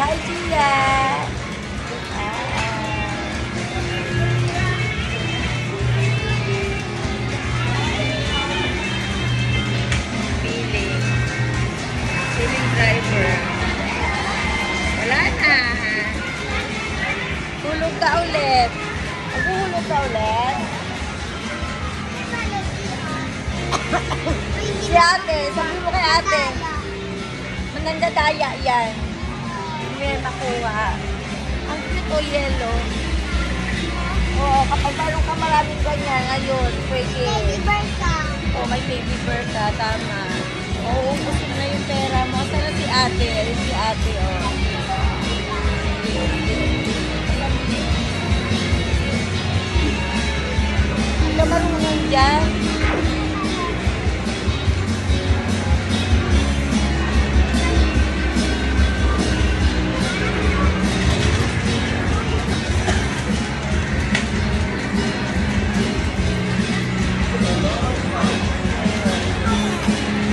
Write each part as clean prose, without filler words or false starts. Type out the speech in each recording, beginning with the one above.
Hi, Gia. Feeling driver. Wala na. Tulog ka ulit. Maghuhulog ka ulit. Si ate, sabi mo kay ate. Manandadaya yan. Hindi makuha. Ang cute o yellow. Oo, kapag meron ka maraming ganyan, ayun, pwede. Baby bird ka. Oo, may baby bird ka, tama. Oo, ubusin na yung pera mo. Sana si ate. Ayun si ate, oh. Hindi ka marunong dyan.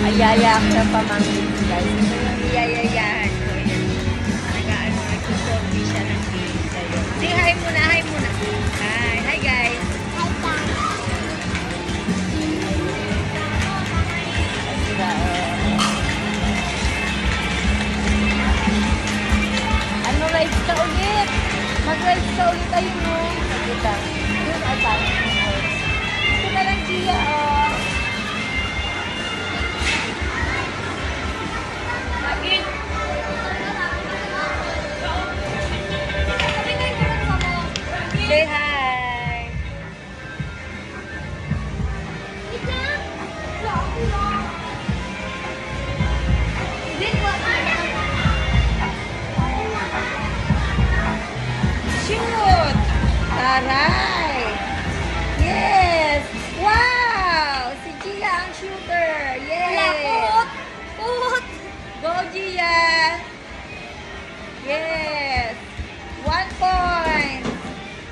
Ayaya ako ng pamangkin, guys. Ito yung iyayayahan ko. Yan. Nag-ano, nagsusorbi siya ng cake sa'yo. Say hi muna, hi muna. Hi, hi guys. Sila, ano, rides ka ulit? Mag-rides ka ulit tayo, no? Magkita. Yun, atan. Ito na lang, Gia, oh. Say hi! Shoot! Taray! Yes! Wow! Si Gia ang shooter! Yes! Put! Go, Gia! Yes! 1 point!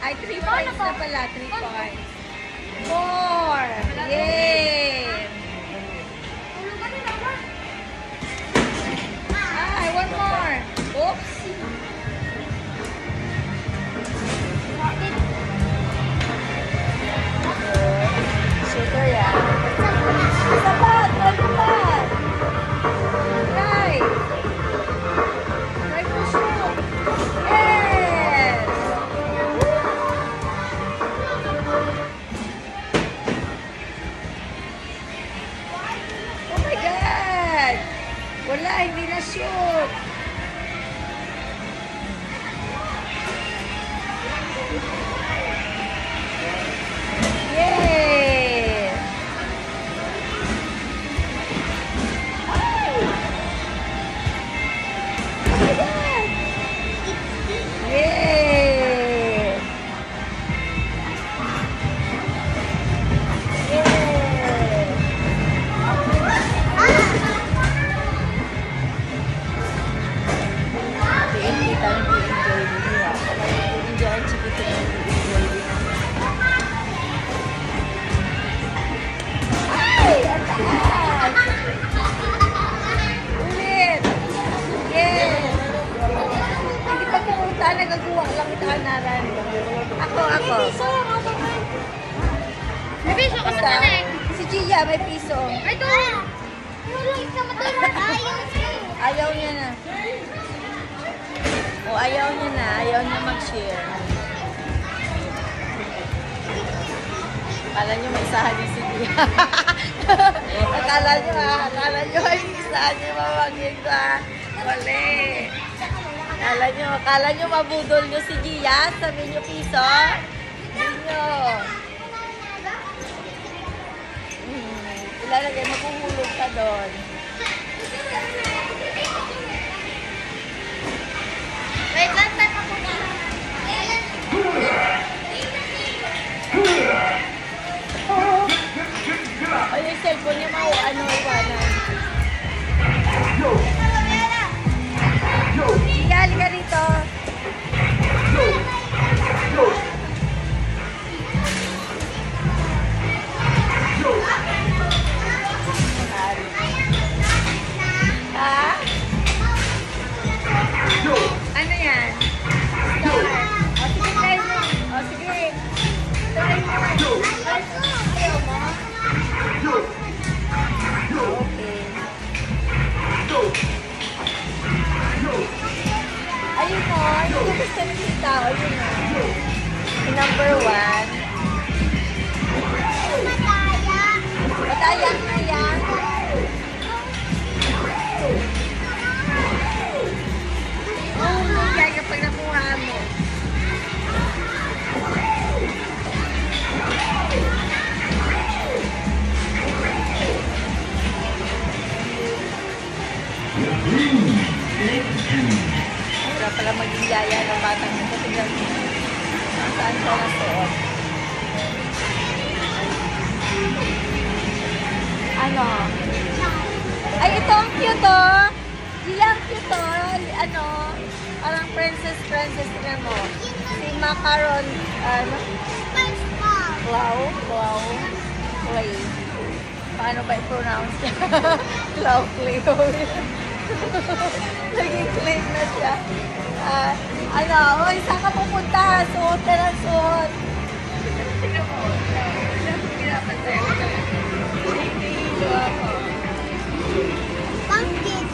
Ay, 3 points na pala. 3 points. 4! Yay! Ay, 1 more! Oops! Shooter yan. Isa pa! Try mo pa! Try! Try mo shoot! Yes! Oh my God! Wala, hindi na shoot! Yay! Oh my God! Yay! Nagaguwa lang ito hanaran. Ako. May piso ka Basta, si Gia may piso. Ay, doon! Marunong ka matulog. Ayaw niya na. O, ayaw niya na. Ayaw niya mag-share. Akala niyo may isahan din si Gia. Akala niyo may isahan niyo mamagin ko, ha? Wali. Akala nyo mabudol nyo si Gia? Sabi nyo piso? Hindi nyo. Ilalagay, maghuhulog ka doon. Wait, lantan ako na. O yung cellphone niya iwanan. Gia, halika rito. na nakita. O, yun na. Yung number 1. Mataya. Mataya na yan. Oh, kaya kapag nakuha mo. Wala pala maging yaya ng batang ito. Tignan mo. Saan siya nasuot? Ano? Ay, ito ang cute, oh. Gila, ang cute, oh. Ano? Parang princess na mo. Si Macaron, ano? SpongeBob. Clay. Paano ba i-pronounce niya? Clay. Naging clay na siya. Ano? Uy, saan ka pupunta? Suot na ng suot. Tignan mo. Pinapansin ko. Nahihilo ako. Pumpkin.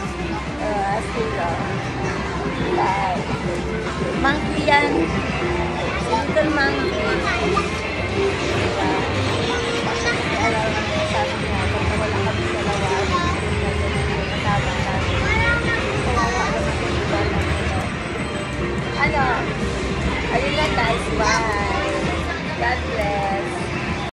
Sila. Bye. Monkey yan. Little monkey.